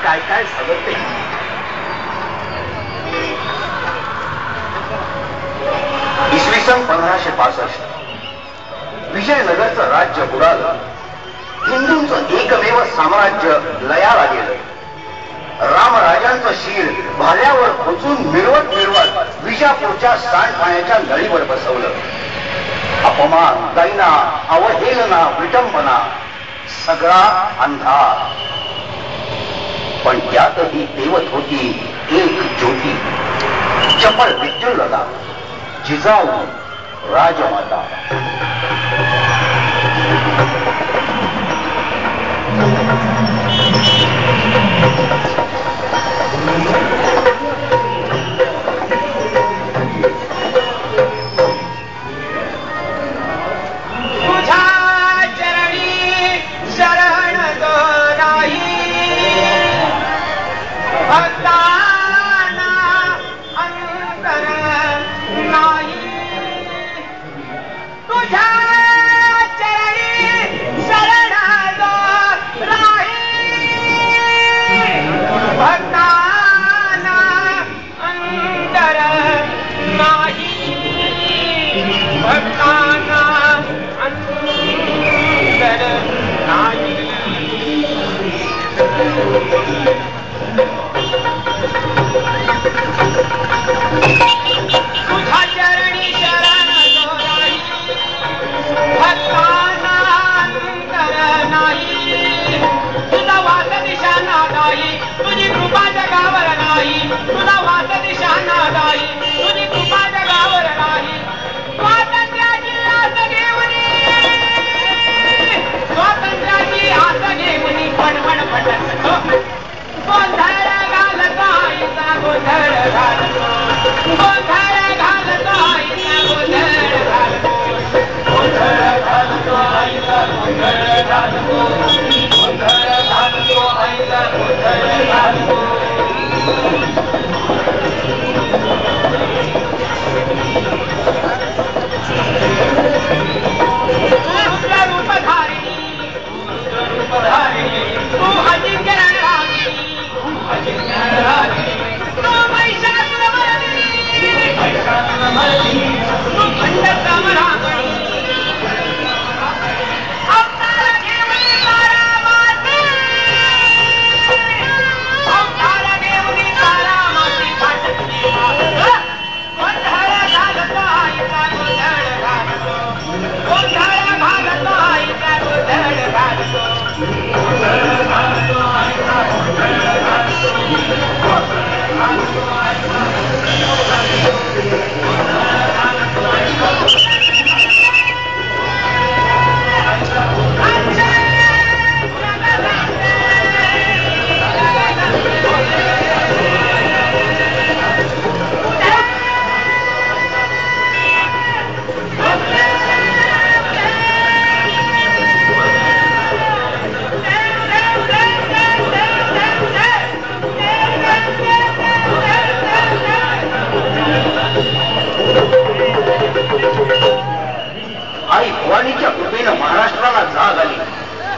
काय काय झालं ते. इसवी सन 1565 विजयनगरचं राज्य बुडालं. हिंदूंचं एकमेव साम्राज्य लयाला गेलं. रामराजांचं शिर भाल्यावर खोचून मिरवत मिरवत विजापूरच्या सांडपाण्याच्या नळीवर बसवलं. अपमान, दैना, अवहेलना, विटंबना, सगळा अंधार. पण त्यातही तेवत होती एक ज्योती, चपळ विद्युल्लता, जिजाऊ राजमाता.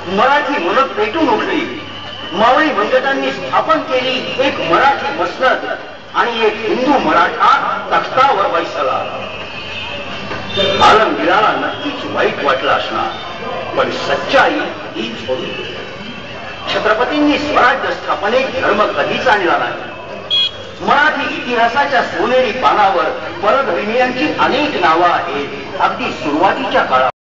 मराठी मुलं पेटून उठली. मावळी मंडळांनी स्थापन केली एक मराठी मसनद आणि एक हिंदू मराठा तख्तावर बैसला. आलमगीराला नक्कीच वाईट वाटलं असणार, पण सच्चाई हीच होती. छत्रपतींनी स्वराज्य स्थापनेत धर्म कधीच आणला नाही. मराठी इतिहासाच्या सोनेरी पानावर परधर्मीयांची अनेक नावं आहेत. अगदी सुरुवातीच्या काळात